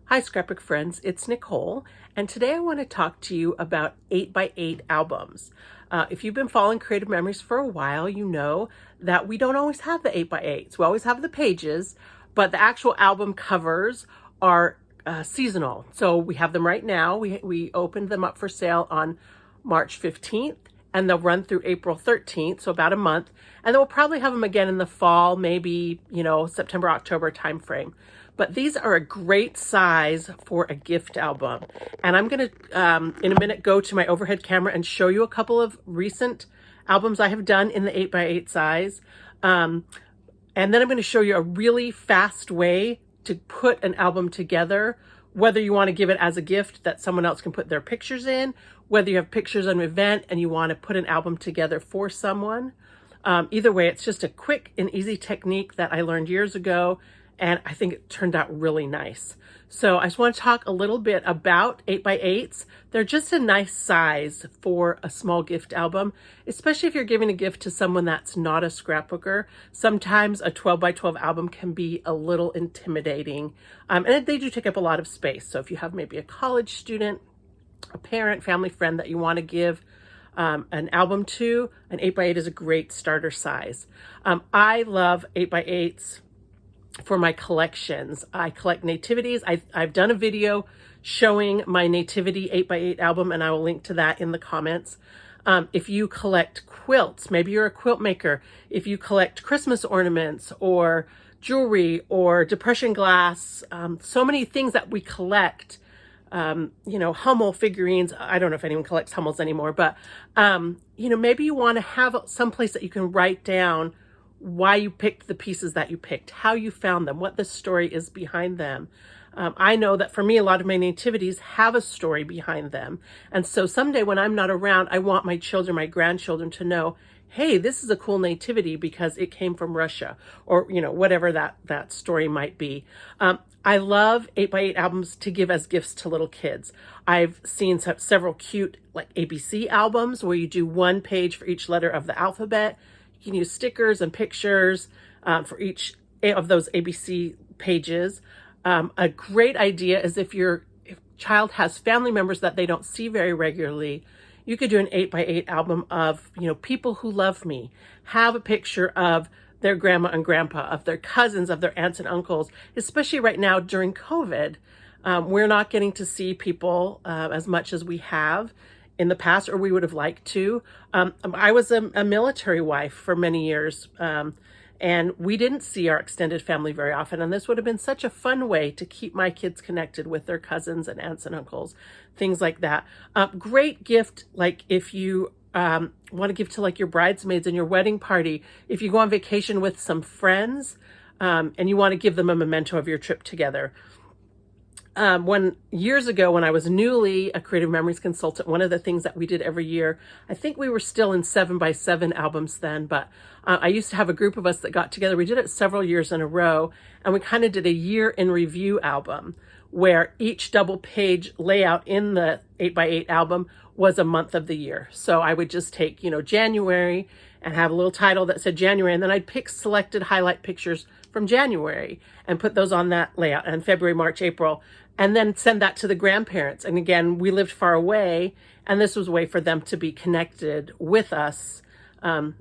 Hi scrapbook friends, it's Nicole, and today I want to talk to you about 8x8 albums. If you've been following Creative Memories for a while, you know that we don't always have the 8x8s. We always have the pages, but the actual album covers are seasonal. So we have them right now. We opened them up for sale on March 15th, and they'll run through April 13th, so about a month. And then we'll probably have them again in the fall, maybe, September, October timeframe. But these are a great size for a gift album. And I'm going to, in a minute, go to my overhead camera and show you a couple of recent albums I have done in the 8x8 size. And then I'm going to show you a really fast way to put an album together, whether you want to give it as a gift that someone else can put their pictures in, whether you have pictures of an event and you want to put an album together for someone. Either way, it's just a quick and easy technique that I learned years ago, and I think it turned out really nice. So I just want to talk a little bit about 8x8s. They're just a nice size for a small gift album, especially if you're giving a gift to someone that's not a scrapbooker. Sometimes a 12x12 album can be a little intimidating, and they do take up a lot of space. So if you have maybe a college student, a parent, family friend that you want to give an album to, an 8x8 is a great starter size. I love 8x8s for my collections. I collect nativities. I've done a video showing my nativity 8x8 album, and I will link to that in the comments. If you collect quilts, maybe you're a quilt maker. If you collect Christmas ornaments or jewelry or depression glass, so many things that we collect, Hummel figurines. I don't know if anyone collects Hummels anymore, but, maybe you want to have some place that you can write down why you picked the pieces that you picked, how you found them, what the story is behind them. I know that for me, a lot of my nativities have a story behind them. And so someday when I'm not around, I want my children, my grandchildren to know, hey, this is a cool nativity because it came from Russia, or, whatever that story might be. I love 8x8 albums to give as gifts to little kids. I've seen several cute like ABC albums where you do one page for each letter of the alphabet. You can use stickers and pictures for each of those ABC pages. A great idea is if your child has family members that they don't see very regularly, you could do an 8x8 album of, people who love me. Have a picture of their grandma and grandpa, of their cousins, of their aunts and uncles, especially right now during COVID. We're not getting to see people as much as we have in the past, or we would have liked to. I was a military wife for many years, and we didn't see our extended family very often. And this would have been such a fun way to keep my kids connected with their cousins and aunts and uncles, things like that. Great gift, like if you want to give to like your bridesmaids and your wedding party, if you go on vacation with some friends, and you want to give them a memento of your trip together. Years ago, when I was newly a Creative Memories consultant, one of the things that we did every year, I think we were still in 7x7 albums then, but I used to have a group of us that got together. We did it several years in a row, and we kind of did a year in review album where each double page layout in the 8x8 album was a month of the year. So I would just take, January and have a little title that said January, and then I'd pick selected highlight pictures from January and put those on that layout, and February, March, April, and then send that to the grandparents. And again, we lived far away, and this was a way for them to be connected with us,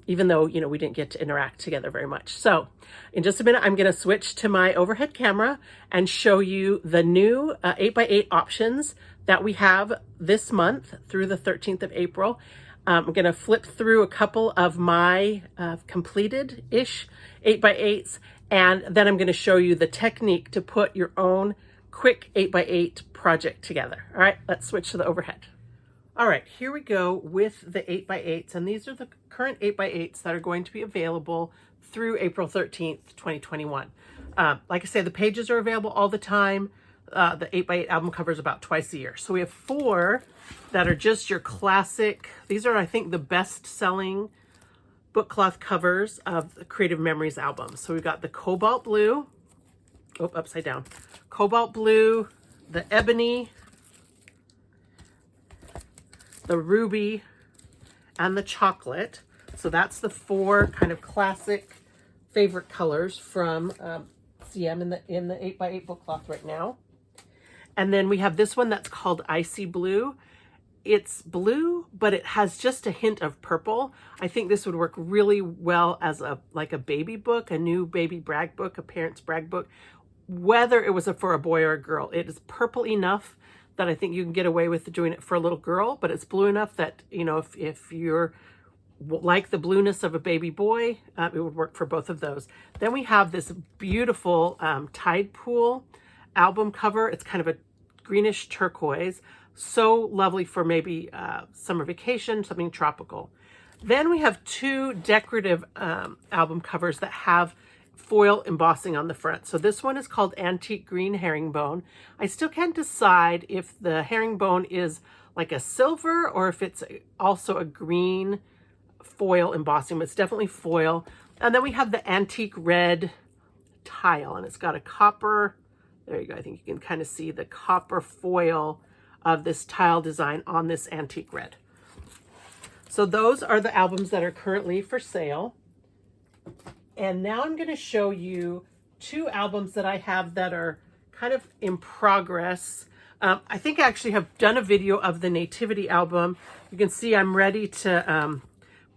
even though, we didn't get to interact together very much. So in just a minute, I'm going to switch to my overhead camera and show you the new 8x8 options that we have this month through the 13th of April. I'm going to flip through a couple of my completed-ish 8x8s, and then I'm going to show you the technique to put your own quick 8x8 project together. All right, let's switch to the overhead. All right, here we go with the 8x8s, and these are the current 8x8s that are going to be available through April 13th, 2021. Like I say, the pages are available all the time. The 8x8 album covers about twice a year. So we have 4 that are just your classic. These are, I think, the best-selling book cloth covers of the Creative Memories album. So we've got the cobalt blue, upside down, cobalt blue, the ebony, the ruby, and the chocolate. So that's the 4 kind of classic favorite colors from CM in the 8x8 book cloth right now. And then we have this one that's called Icy Blue. It's blue, but it has just a hint of purple. I think this would work really well as like a baby book, a new baby brag book, a parent's brag book, whether it was for a boy or a girl. It is purple enough that I think you can get away with doing it for a little girl, but it's blue enough that, you know, if you're like the blueness of a baby boy, it would work for both of those. Then we have this beautiful tide pool album cover. It's kind of a greenish turquoise. So lovely for maybe summer vacation, something tropical. Then we have two decorative album covers that have foil embossing on the front. So this one is called Antique Green Herringbone. I still can't decide if the herringbone is like a silver or if it's also a green foil embossing, but it's definitely foil. And then we have the Antique Red tile, and it's got a copper, there you go, I think you can kind of see the copper foil of this tile design on this Antique Red. So those are the albums that are currently for sale. And now I'm going to show you two albums that I have that are kind of in progress. I think I actually have done a video of the Nativity album. You can see I'm ready to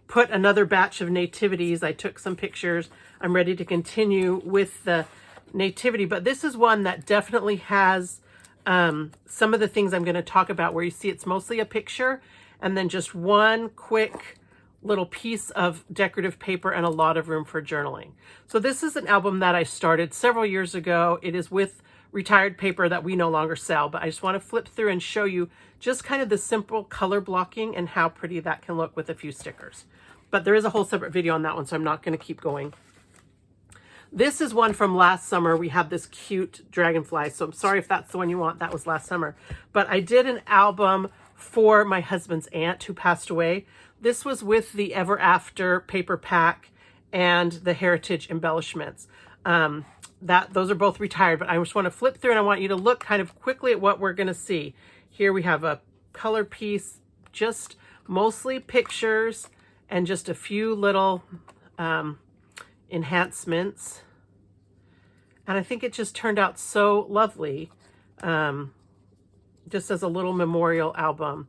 put another batch of nativities. I took some pictures. I'm ready to continue with the Nativity, but this is one that definitely has some of the things I'm going to talk about, where you see it's mostly a picture and then just one quick little piece of decorative paper and a lot of room for journaling. So this is an album that I started several years ago. It is with retired paper that we no longer sell, but I just want to flip through and show you just kind of the simple color blocking and how pretty that can look with a few stickers. But there is a whole separate video on that one, so I'm not going to keep going. This is one from last summer. We have this cute dragonfly, so I'm sorry if that's the one you want. That was last summer. But I did an album for my husband's aunt who passed away. This was with the Ever After paper pack and the Heritage embellishments. Those are both retired, but I just want to flip through and I want you to look kind of quickly at what we're going to see. Here we have a color piece, just mostly pictures and just a few little enhancements. And I think it just turned out so lovely, just as a little memorial album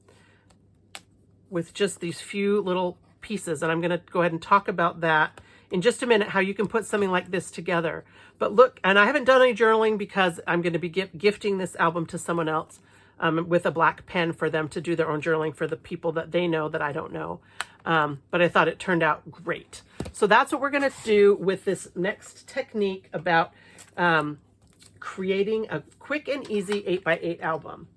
with just these few little pieces. And I'm going to go ahead and talk about that in just a minute, how you can put something like this together. But look, and I haven't done any journaling because I'm going to be gifting this album to someone else with a black pen for them to do their own journaling for the people that they know that I don't know. But I thought it turned out great. So that's what we're going to do with this next technique about creating a quick and easy 8x8 album.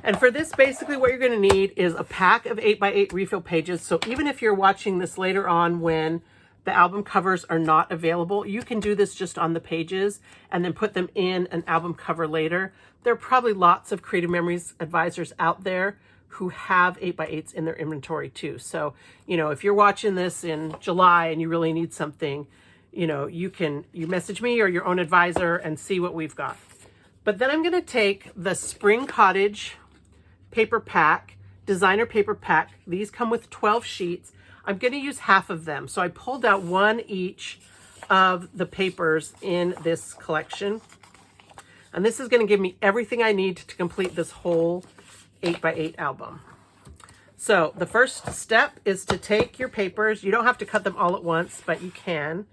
And for this, basically what you're going to need is a pack of 8x8 refill pages. So even if you're watching this later on when the album covers are not available, you can do this just on the pages and then put them in an album cover later. There are probably lots of Creative Memories advisors out there who have 8x8s in their inventory too. So, you know, if you're watching this in July and you really need something, you know, you message me or your own advisor and see what we've got. But then I'm going to take the Spring Cottage paper pack, designer paper pack. These come with 12 sheets. I'm going to use half of them. So I pulled out one each of the papers in this collection. And this is going to give me everything I need to complete this whole 8x8 album. So the first step is to take your papers. You don't have to cut them all at once, but you can.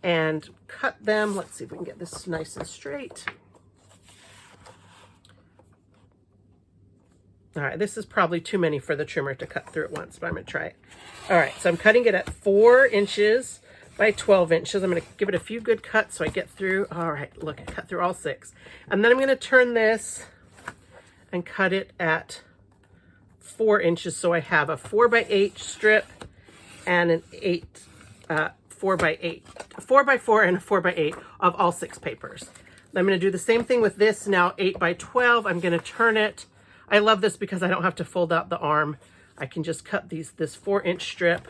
And cut them. Let's see if we can get this nice and straight. All right, this is probably too many for the trimmer to cut through at once, but I'm going to try it. All right, so I'm cutting it at 4 inches by 12 inches. I'm going to give it a few good cuts so I get through. All right, look, I cut through all 6. And then I'm going to turn this and cut it at 4 inches. So I have a 4x8 strip and an 4x8, 4x4 and a 4x8 of all 6 papers. I'm going to do the same thing with this now, 8x12. I'm going to turn it. I love this because I don't have to fold out the arm. I can just cut this 4-inch strip.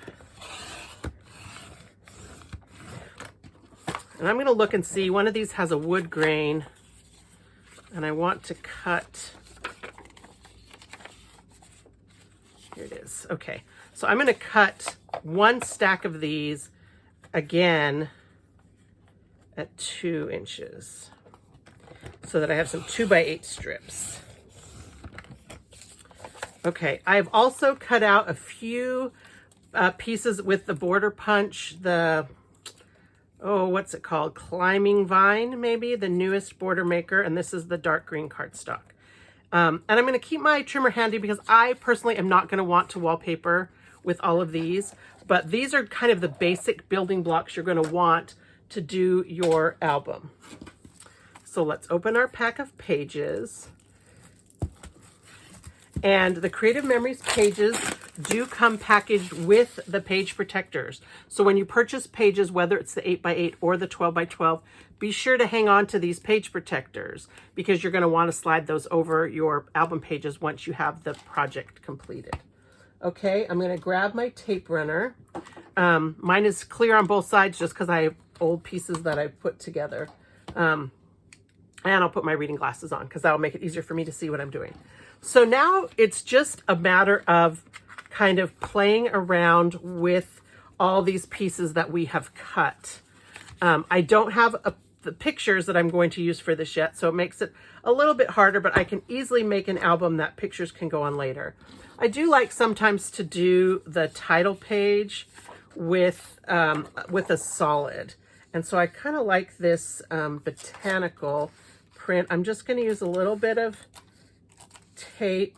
And I'm going to look and see. One of these has a wood grain. And I want to cut. Here it is. Okay. So I'm going to cut one stack of these again at 2 inches. so that I have some 2x8 strips. Okay, I've also cut out a few pieces with the border punch, the, oh, what's it called? Climbing Vine, maybe, the newest border maker, and this is the dark green cardstock. And I'm going to keep my trimmer handy because I personally am not going to want to wallpaper with all of these, but these are kind of the basic building blocks you're going to want to do your album. So let's open our pack of pages. And the Creative Memories pages do come packaged with the page protectors. So when you purchase pages, whether it's the 8x8 or the 12x12, be sure to hang on to these page protectors because you're going to want to slide those over your album pages once you have the project completed. Okay, I'm going to grab my tape runner. Mine is clear on both sides just because I have old pieces that I've put together. And I'll put my reading glasses on because that will make it easier for me to see what I'm doing. So now it's just a matter of kind of playing around with all these pieces that we have cut. I don't have the pictures that I'm going to use for this yet, so it makes it a little bit harder, but I can easily make an album that pictures can go on later. I do like sometimes to do the title page with a solid. And so I kind of like this botanical print. I'm just going to use a little bit of tape,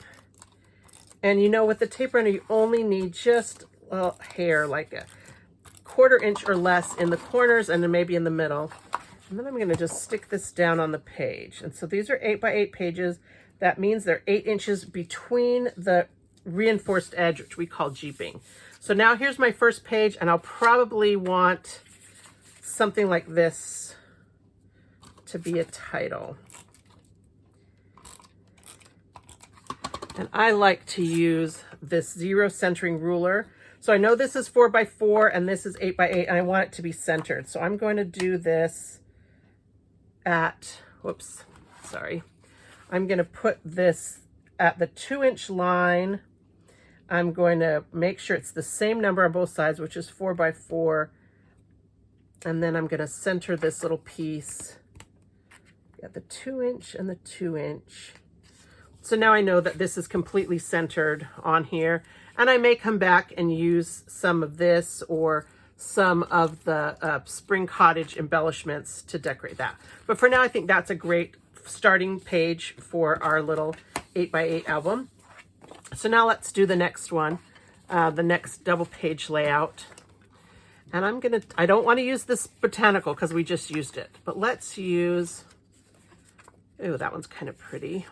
and you know, with the tape runner you only need just a hair, like a 1/4 inch or less in the corners and then maybe in the middle, and then I'm going to just stick this down on the page. And so these are 8x8 pages. That means they're 8 inches between the reinforced edge, which we call jeeping. So now here's my first page, and I'll probably want something like this to be a title. And I like to use this 0 centering ruler. So I know this is 4x4 and this is 8x8, and I want it to be centered. So I'm going to do this at, whoops, sorry. I'm going to put this at the 2-inch line. I'm going to make sure it's the same number on both sides, which is 4x4. And then I'm going to center this little piece at the 2-inch and the 2-inch. So now I know that this is completely centered on here, and I may come back and use some of this or some of the spring cottage embellishments to decorate that. But for now, I think that's a great starting page for our little 8x8 album. So now let's do the next one, the next double page layout. And I don't want to use this botanical because we just used it, but let's use, oh, that one's kind of pretty.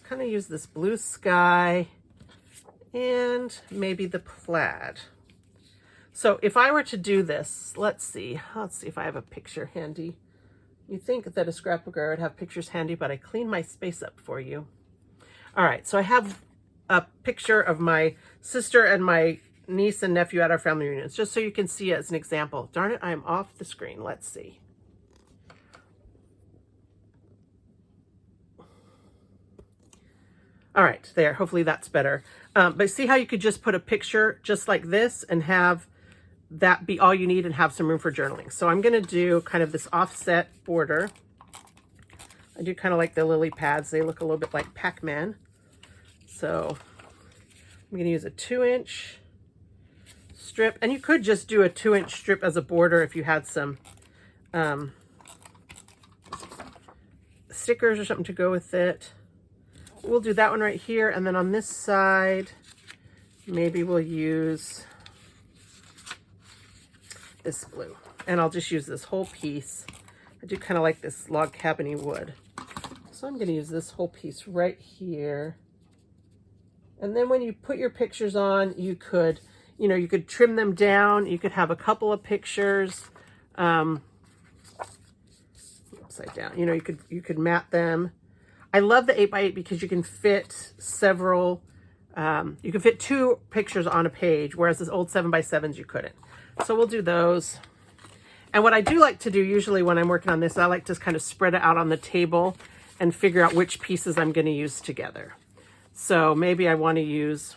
Kind of use this blue sky and maybe the plaid. So if I were to do this, let's see if I have a picture handy. You think that a scrapbooker would have pictures handy, but I cleaned my space up for you. All right, so I have a picture of my sister and my niece and nephew at our family reunions, just so you can see it as an example. Darn it, I'm off the screen. Let's see. All right, there, hopefully that's better. But see how you could just put a picture just like this and have that be all you need and have some room for journaling. So I'm gonna do kind of this offset border. I do kind of like the lily pads. They look a little bit like Pac-Man. So I'm gonna use a 2-inch strip, and you could just do a 2-inch strip as a border if you had some stickers or something to go with it. We'll do that one right here, and then on this side, maybe we'll use this blue. And I'll just use this whole piece. I do kind of like this log cabin-y wood. So I'm going to use this whole piece right here. And then when you put your pictures on, you could, you could trim them down. You could have a couple of pictures upside down. You could mat them. I love the 8x8 because you can fit several, you can fit 2 pictures on a page, whereas this old 7x7s you couldn't. So we'll do those. And what I do like to do usually when I'm working on this, I like to kind of spread it out on the table and figure out which pieces I'm going to use together. So maybe I want to use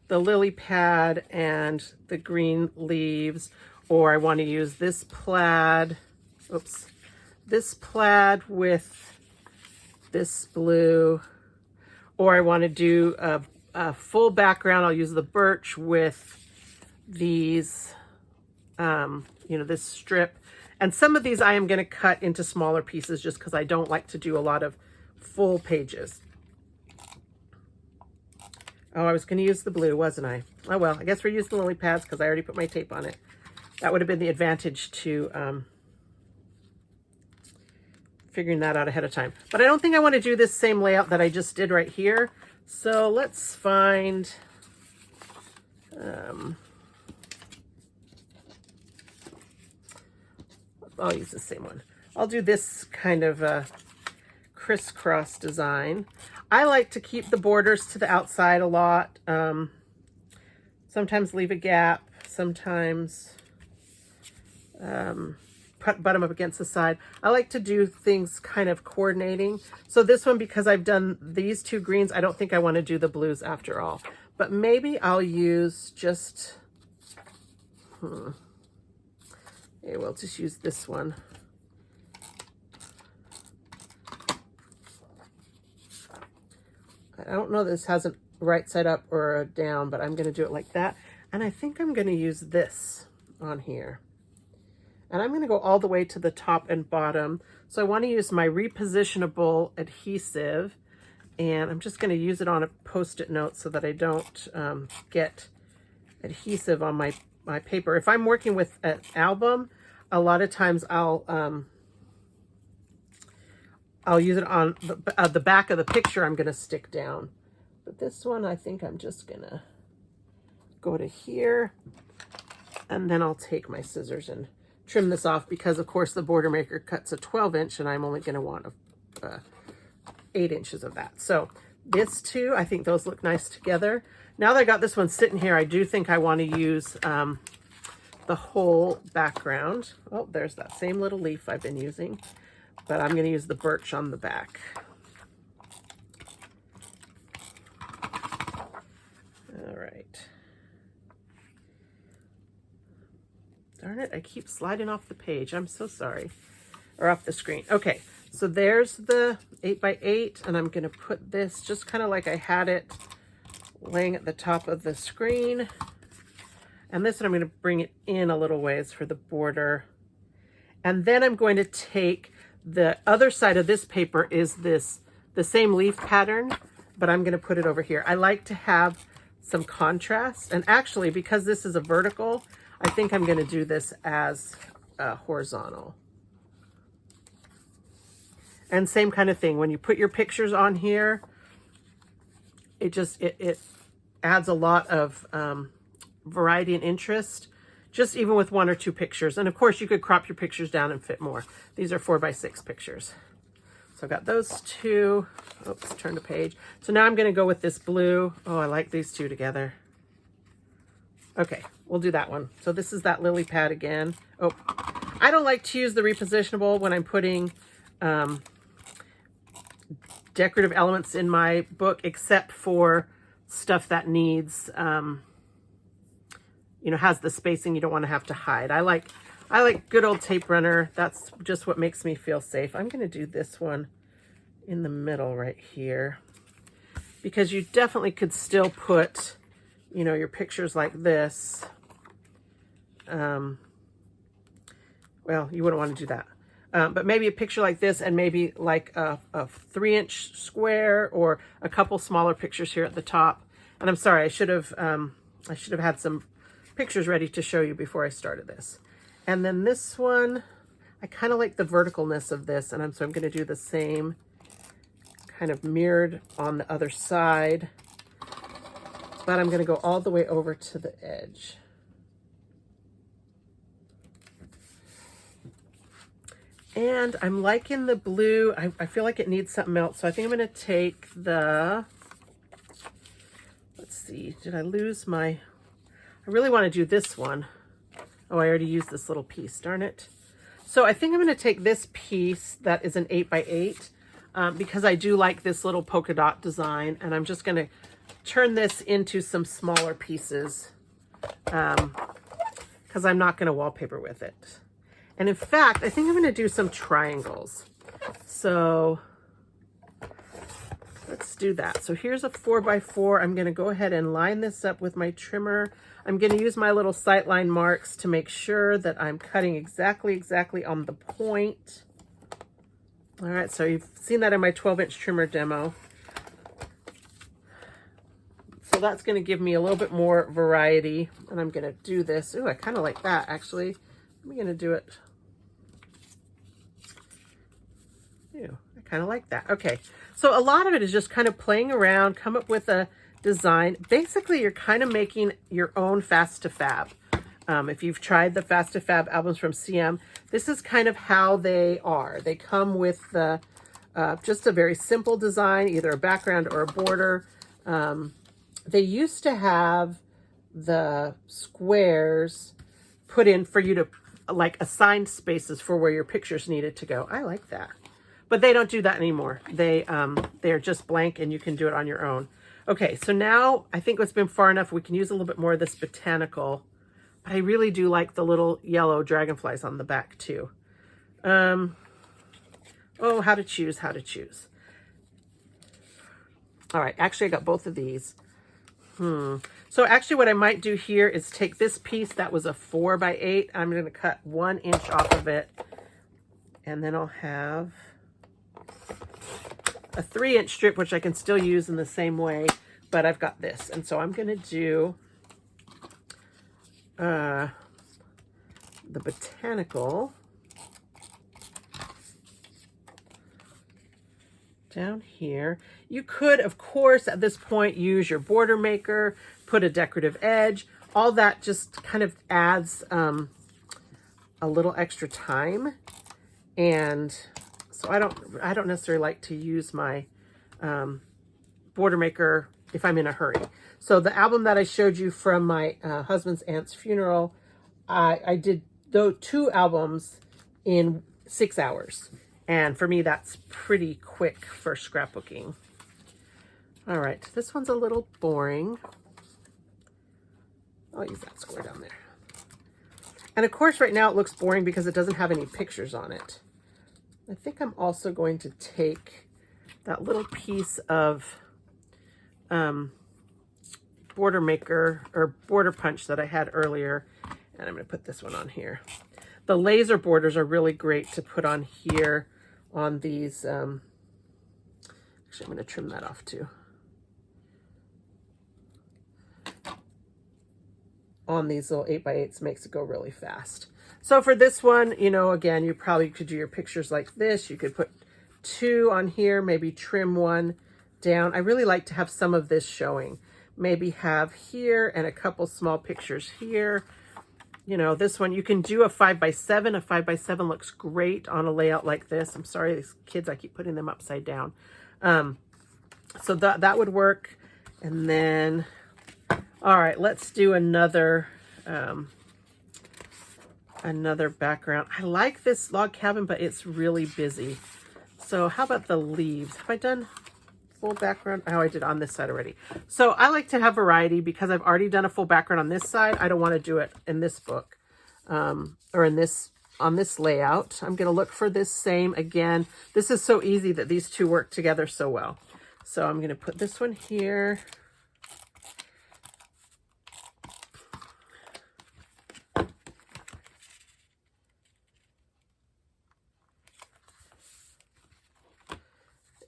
the lily pad and the green leaves, or I want to use this plaid, this plaid with this blue, or I want to do a full background. I'll use the birch with these, you know, this strip. And some of these I am going to cut into smaller pieces just because I don't like to do a lot of full pages. Oh, I was going to use the blue, wasn't I? Oh, well, I guess we're using the lily pads because I already put my tape on it. That would have been the advantage to figuring that out ahead of time. But I don't think I want to do this same layout that I just did right here. So let's find... I'll use the same one. I'll do this kind of crisscross design. I like to keep the borders to the outside a lot. Sometimes leave a gap. Sometimes butt them up against the side. I like to do things kind of coordinating. So this one, because I've done these two greens, I don't think I want to do the blues after all. But maybe I'll use just... Okay, we'll just use this one. I don't know this has a right side up or a down, but I'm going to do it like that. And I think I'm going to use this on here. And I'm going to go all the way to the top and bottom. So I want to use my repositionable adhesive. And I'm just going to use it on a Post-it note so that I don't get adhesive on my paper. If I'm working with an album, a lot of times I'll use it on the back of the picture I'm going to stick down. But this one, I think I'm just going to go to here, and then I'll take my scissors and trim this off because, of course, the border maker cuts a 12-inch, and I'm only going to want 8 inches of that. So this two, I think those look nice together. Now that I got this one sitting here, I do think I want to use the whole background. Oh, there's that same little leaf I've been using, but I'm going to use the birch on the back. All right. Darn it, I keep sliding off the page. I'm so sorry. Or off the screen. Okay, so there's the 8x8, and I'm going to put this just kind of like I had it laying at the top of the screen. And this one I'm going to bring it in a little ways for the border. And then I'm going to take the other side of this paper is the same leaf pattern, but I'm going to put it over here. I like to have some contrast. And actually, because this is a vertical, I think I'm going to do this as horizontal. And same kind of thing. When you put your pictures on here, it adds a lot of variety and interest, just even with 1 or 2 pictures. And of course, you could crop your pictures down and fit more. These are 4x6 pictures. So I've got those two. Oops, turn the page. So now I'm going to go with this blue. Oh, I like these two together. Okay, we'll do that one. So this is that lily pad again. Oh, I don't like to use the repositionable when I'm putting decorative elements in my book, except for stuff that needs, you know, has the spacing you don't want to have to hide. I like good old tape runner. That's just what makes me feel safe. I'm going to do this one in the middle right here, because you definitely could still put, you know, your pictures like this. Well, you wouldn't want to do that. But maybe a picture like this, and maybe like a 3-inch square, or a couple smaller pictures here at the top. And I'm sorry, I should have had some pictures ready to show you before I started this. And then this one, I kind of like the verticalness of this, and so I'm going to do the same kind of mirrored on the other side, but I'm going to go all the way over to the edge. And I'm liking the blue. I feel like it needs something else. So I think I'm going to take the, let's see, did I lose my, I really want to do this one. Oh, I already used this little piece, darn it. So I think I'm going to take this piece that is an 8x8 because I do like this little polka dot design, and I'm just going to turn this into some smaller pieces because I'm not going to wallpaper with it. And in fact, I think I'm going to do some triangles. So let's do that. So here's a 4x4. I'm going to go ahead and line this up with my trimmer. I'm going to use my little sightline marks to make sure that I'm cutting exactly on the point. All right, so you've seen that in my 12-inch trimmer demo. So that's going to give me a little bit more variety. And I'm going to do this. Ooh, I kind of like that, actually. I'm going to do it. Ew, I kind of like that. Okay, so a lot of it is just kind of playing around, come up with a design. Basically, you're kind of making your own Fast to Fab. If you've tried the Fast to Fab albums from CM, this is kind of how they are. They come with the, just a very simple design, either a background or a border. They used to have the squares put in for you to like assign spaces for where your pictures needed to go. I like that. But they don't do that anymore. They're just blank and you can do it on your own. Okay, so now I think it's been far enough. We can use a little bit more of this botanical. But I really do like the little yellow dragonflies on the back too. Oh, how to choose. All right, actually I got both of these. So actually what I might do here is take this piece that was a 4x8. I'm going to cut 1 inch off of it. And then I'll have a 3-inch strip, which I can still use in the same way, but I've got this. And so I'm going to do the botanical down here. You could, of course, at this point, use your border maker, put a decorative edge. All that just kind of adds a little extra time. And so I don't necessarily like to use my border maker if I'm in a hurry. So the album that I showed you from my husband's aunt's funeral, I did those 2 albums in 6 hours. And for me, that's pretty quick for scrapbooking. All right, this one's a little boring. I'll use that square down there. And of course, right now it looks boring because it doesn't have any pictures on it. I think I'm also going to take that little piece of border maker or border punch that I had earlier, and I'm going to put this one on here. The laser borders are really great to put on here on these. Actually, I'm going to trim that off too. On these little 8x8s makes it go really fast. So for this one, you know, again, you probably could do your pictures like this. You could put 2 on here, maybe trim 1 down. I really like to have some of this showing. Maybe have here and a couple small pictures here. You know, this one, you can do a 5x7. A 5x7 looks great on a layout like this. I'm sorry, these kids, I keep putting them upside down. So that would work. And then, all right, let's do another background. I like this log cabin, but it's really busy. So how about the leaves? Have I done full background? Oh, I did on this side already. So I like to have variety because I've already done a full background on this side. I don't want to do it in this book or in this on this layout. I'm going to look for this same again. This is so easy that these two work together so well. So I'm going to put this one here.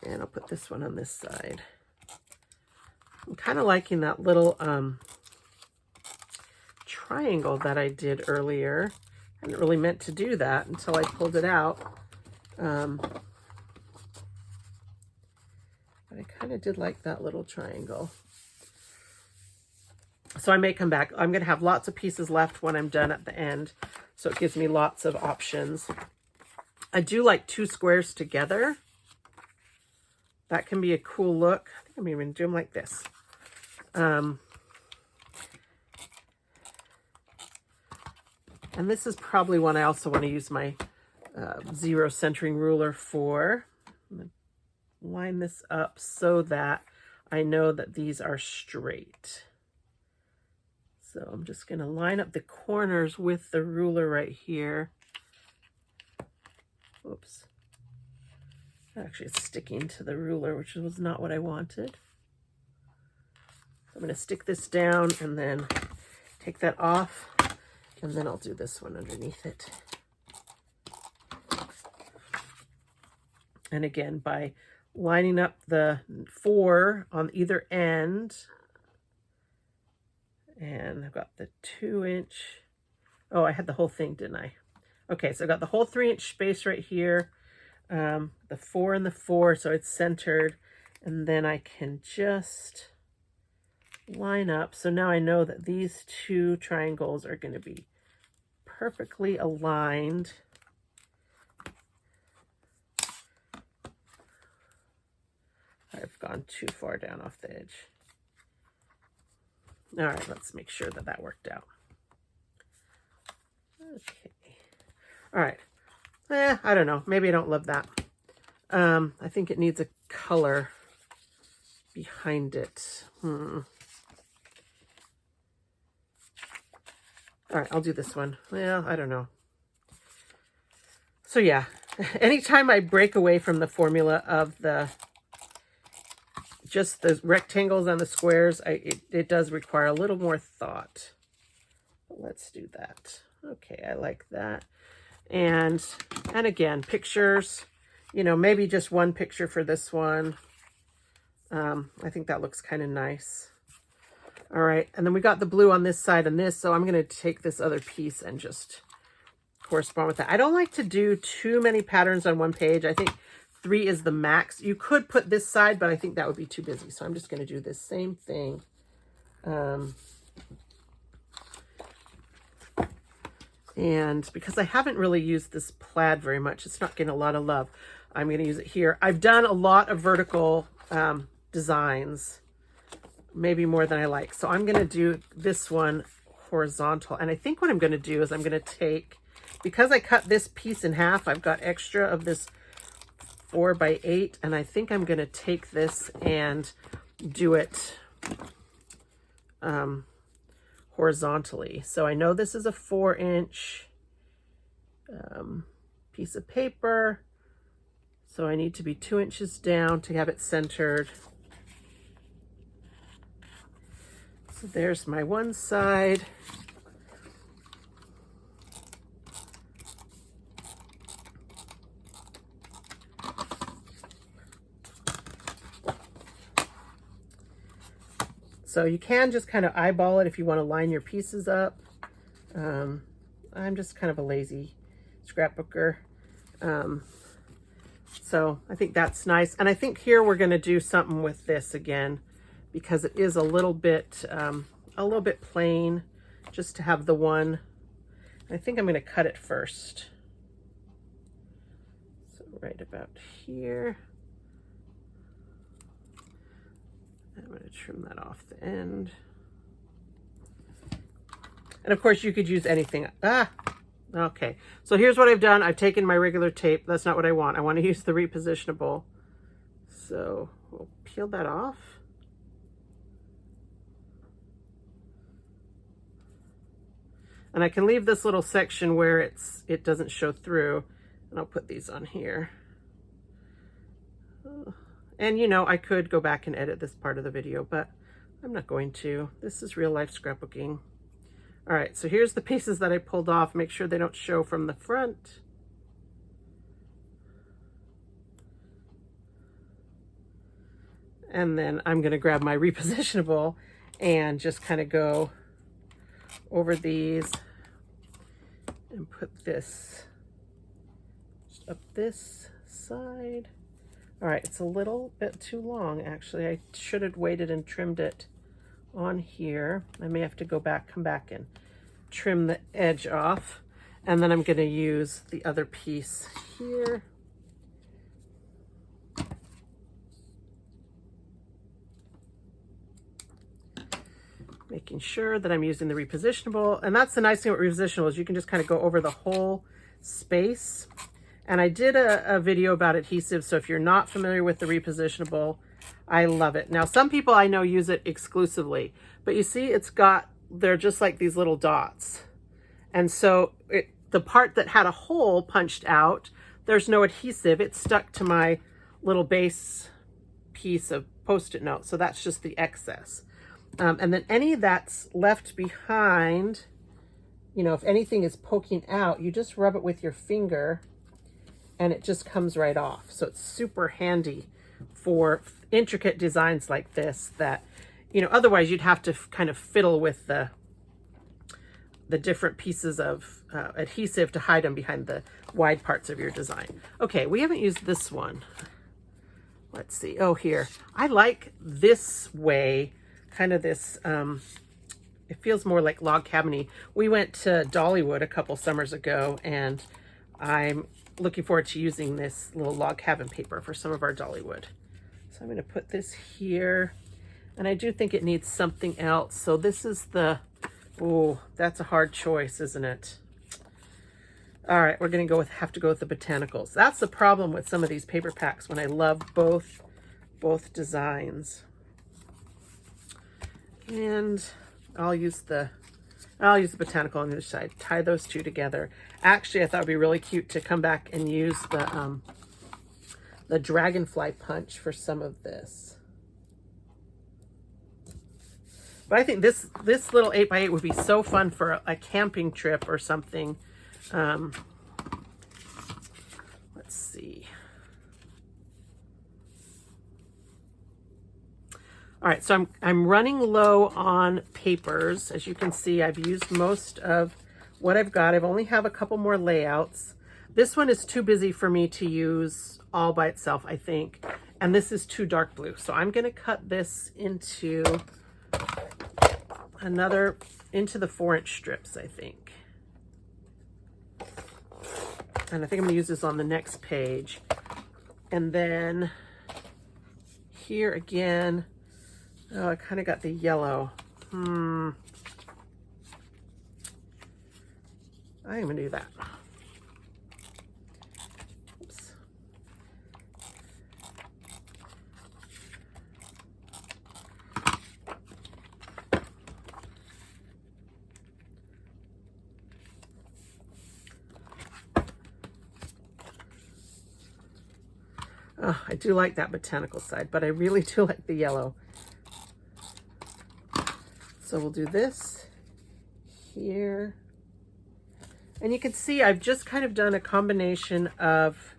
And I'll put this one on this side. I'm kind of liking that little triangle that I did earlier. I hadn't really meant to do that until I pulled it out. But I kind of did like that little triangle. So I may come back. I'm going to have lots of pieces left when I'm done at the end. So it gives me lots of options. I do like 2 squares together. That can be a cool look. I think I'm even going to do them like this. And this is probably one I also want to use my 0 centering ruler for. I'm going to line this up so that I know that these are straight. So I'm just going to line up the corners with the ruler right here. Oops. Actually, it's sticking to the ruler, which was not what I wanted. So I'm going to stick this down and then take that off, and then I'll do this one underneath it. And again, by lining up the 4 on either end, and I've got the 2-inch. Oh, I had the whole thing, didn't I? Okay, so I got the whole 3-inch space right here, the 4 and the 4, so it's centered, and then I can just line up. So now I know that these 2 triangles are going to be perfectly aligned. I've gone too far down off the edge. All right, let's make sure that that worked out. Okay. All right. I don't know. Maybe I don't love that. I think it needs a color behind it. All right, I'll do this one. Well, I don't know. So yeah, anytime I break away from the formula of just the rectangles and the squares, it does require a little more thought. But let's do that. Okay, I like that. And again, pictures, you know, maybe just one picture for this one. I think that looks kind of nice. All right, and then we got the blue on this side and this, so I'm going to take this other piece and just correspond with that. I don't like to do too many patterns on one page. I think 3 is the max. You could put this side, but I think that would be too busy. So I'm just going to do this same thing. And because I haven't really used this plaid very much, it's not getting a lot of love. I'm going to use it here. I've done a lot of vertical designs, maybe more than I like. So I'm going to do this one horizontal. And I think what I'm going to do is I'm going to take, because I cut this piece in half, I've got extra of this 4x8, and I think I'm going to take this and do it horizontally. So I know this is a 4-inch piece of paper, so I need to be 2 inches down to have it centered. So there's my one side. So you can just kind of eyeball it if you want to line your pieces up. I'm just kind of a lazy scrapbooker. So I think that's nice. And I think here we're going to do something with this again, because it is a little bit plain, just to have the one. I think I'm going to cut it first. So right about here. I'm going to trim that off the end. And of course you could use anything. Okay. So here's what I've done. I've taken my regular tape. That's not what I want. I want to use the repositionable. So we'll peel that off. And I can leave this little section where it doesn't show through. And I'll put these on here. And, you know, I could go back and edit this part of the video, but I'm not going to. This is real life scrapbooking. All right, so here's the pieces that I pulled off. Make sure they don't show from the front. And then I'm going to grab my repositionable and just kind of go over these and put this just up this side. All right, it's a little bit too long, actually. I should have waited and trimmed it on here. I may have to go back, come back and trim the edge off. And then I'm going to use the other piece here. Making sure that I'm using the repositionable. And that's the nice thing with repositionable, is you can just kind of go over the whole space. And I did a video about adhesive, so if you're not familiar with the repositionable, I love it. Now, some people I know use it exclusively, but you see they're just like these little dots. And so the part that had a hole punched out, there's no adhesive. It's stuck to my little base piece of Post-it note. So that's just the excess. And then any that's left behind, you know, if anything is poking out, you just rub it with your finger and it just comes right off. So it's super handy for intricate designs like this that, you know, otherwise you'd have to kind of fiddle with the different pieces of adhesive to hide them behind the wide parts of your design. Okay, we haven't used this one. Let's see. Oh, here. I like this way, kind of this, it feels more like log cabin-y. We went to Dollywood a couple summers ago, and I'm looking forward to using this little log cabin paper for some of our Dollywood. So I'm going to put this here, and I do think it needs something else. So this is the, oh, that's a hard choice, isn't it? All right, we're going to have to go with the botanicals. That's the problem with some of these paper packs when I love both designs. And I'll use the botanical on the other side. Tie those two together. Actually, I thought it'd be really cute to come back and use the dragonfly punch for some of this. But I think this little 8x8 would be so fun for a camping trip or something. Let's see. All right, so I'm running low on papers. As you can see, I've used most of what I've got. I've only have a couple more layouts. This one is too busy for me to use all by itself, I think. And this is too dark blue. So I'm gonna cut this into into the 4-inch strips, I think. And I think I'm gonna use this on the next page. And then here again, oh, I kind of got the yellow. I'm gonna do that. Oops. Oh, I do like that botanical side, but I really do like the yellow. So we'll do this here. And you can see I've just kind of done a combination of,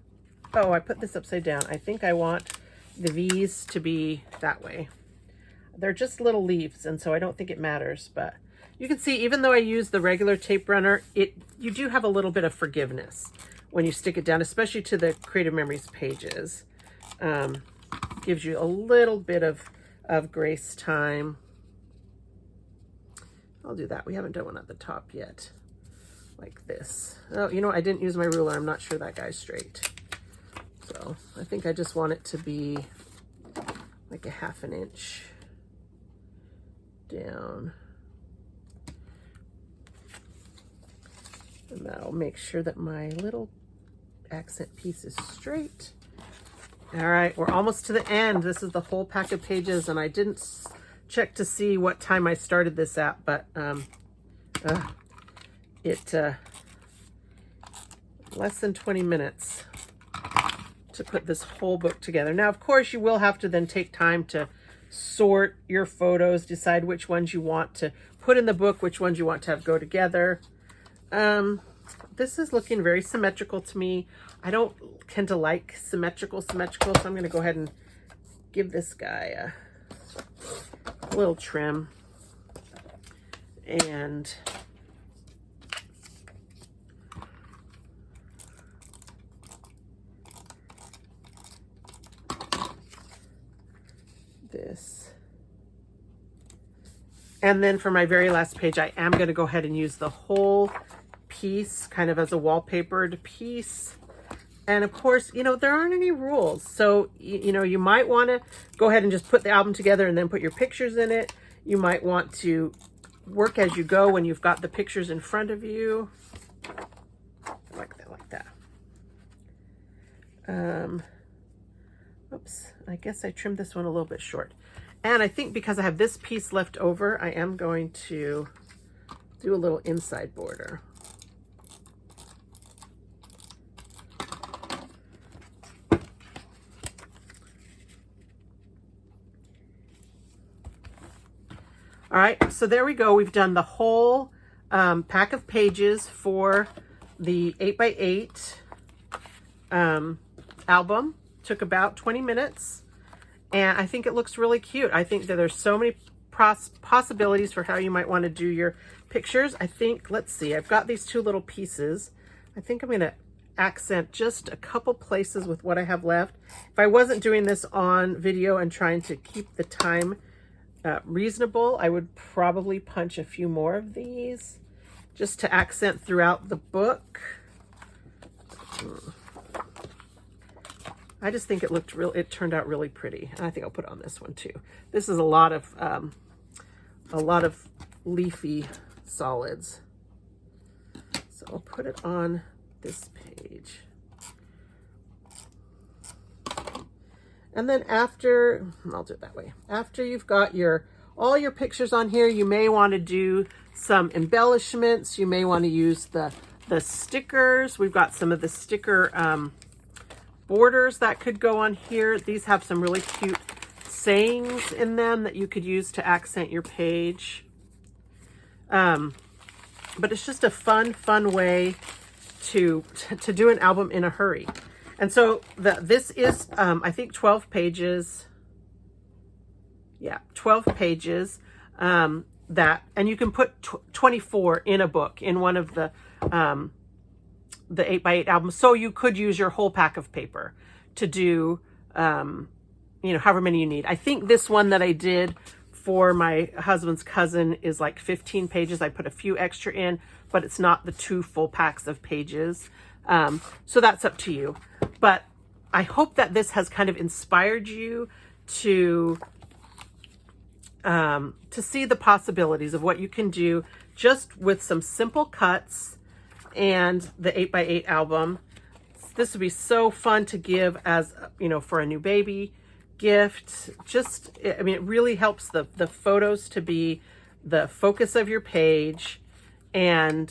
oh, I put this upside down. I think I want the V's to be that way. They're just little leaves, and so I don't think it matters, but you can see even though I use the regular tape runner, you do have a little bit of forgiveness when you stick it down, especially to the Creative Memories pages. Gives you a little bit of grace time. I'll do that. We haven't done one at the top yet, like this. Oh, you know, I didn't use my ruler. I'm not sure that guy's straight. So I think I just want it to be like a 1/2 inch down. And that'll make sure that my little accent piece is straight. All right, we're almost to the end. This is the whole pack of pages, and I didn't check to see what time I started this at, but less than 20 minutes to put this whole book together. Now, of course, you will have to then take time to sort your photos, decide which ones you want to put in the book, which ones you want to have go together. This is looking very symmetrical to me. I don't tend to like symmetrical, so I'm going to go ahead and give this guy a little trim. And this. And then for my very last page, I am going to go ahead and use the whole piece kind of as a wallpapered piece. And of course, you know, there aren't any rules. So, you know, you might want to go ahead and just put the album together and then put your pictures in it. You might want to work as you go when you've got the pictures in front of you. Like that. Oops, I guess I trimmed this one a little bit short. And I think because I have this piece left over, I am going to do a little inside border. All right, so there we go. We've done the whole pack of pages for the 8x8 album. Took about 20 minutes, and I think it looks really cute. I think that there's so many possibilities for how you might want to do your pictures. I think, let's see, I've got these two little pieces. I think I'm going to accent just a couple places with what I have left. If I wasn't doing this on video and trying to keep the time reasonable, I would probably punch a few more of these just to accent throughout the book. I just think it turned out really pretty. And I think I'll put it on this one too. This is a lot of leafy solids. So I'll put it on this page. And then after, I'll do it that way. After you've got all your pictures on here, you may want to do some embellishments. You may want to use the stickers. We've got some of the sticker borders that could go on here. These have some really cute sayings in them that you could use to accent your page. But it's just a fun way to do an album in a hurry. And so this is, I think 12 pages. Yeah, 12 pages and you can put 24 in a book, in one of the 8x8 albums. So you could use your whole pack of paper to do, however many you need. I think this one that I did for my husband's cousin is like 15 pages. I put a few extra in, but it's not the 2 full packs of pages. So that's up to you. But I hope that this has kind of inspired you to see the possibilities of what you can do just with some simple cuts and the 8x8 album. This would be so fun to give as, for a new baby gift. It really helps the photos to be the focus of your page, and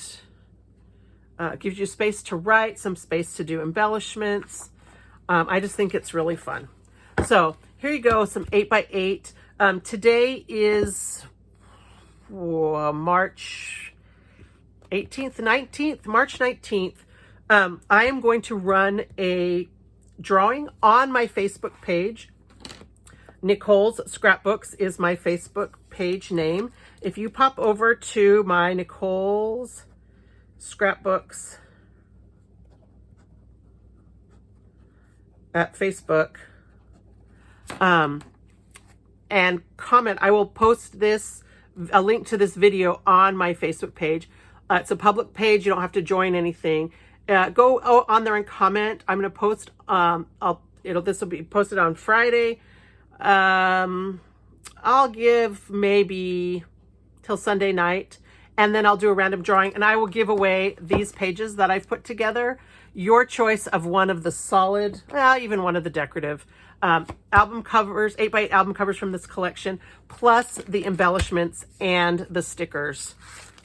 gives you space to write, some space to do embellishments. I just think it's really fun. So here you go, some 8x8. Today is March 18th, 19th, March 19th. I am going to run a drawing on my Facebook page. Nicole's Scrapbooks is my Facebook page name. If you pop over to my Nicole's Scrapbooks at Facebook, and comment, I will post a link to this video on my Facebook page. It's a public page. You don't have to join anything. Go on there and comment. I'm going to post, this will be posted on Friday. I'll give maybe till Sunday night, and then I'll do a random drawing, and I will give away these pages that I've put together. Your choice of one of the solid, even one of the decorative album covers, 8x8 album covers from this collection, plus the embellishments and the stickers.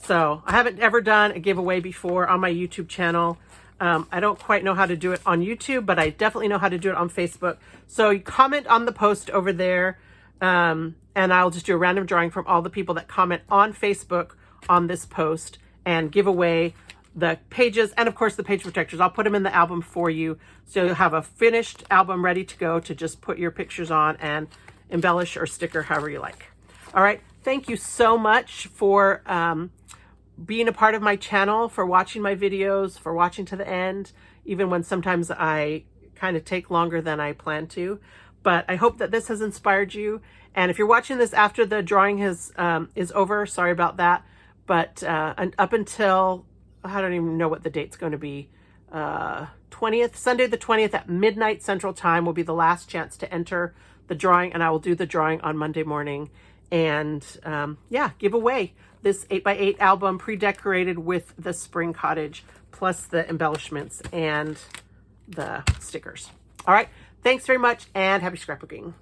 So I haven't ever done a giveaway before on my YouTube channel. I don't quite know how to do it on YouTube, but I definitely know how to do it on Facebook. So you comment on the post over there, and I'll just do a random drawing from all the people that comment on Facebook on this post and give away the pages and, of course, the page protectors. I'll put them in the album for you, so you'll have a finished album ready to go to just put your pictures on and embellish or sticker however you like. All right. Thank you so much for being a part of my channel, for watching my videos, for watching to the end, even when sometimes I kind of take longer than I plan to. But I hope that this has inspired you. And if you're watching this after the drawing is over, sorry about that. But and up until, I don't even know what the date's going to be, 20th, Sunday the 20th at midnight Central Time will be the last chance to enter the drawing, and I will do the drawing on Monday morning. And give away this 8x8 album pre-decorated with the spring cottage, plus the embellishments and the stickers. All right. Thanks very much, and happy scrapbooking.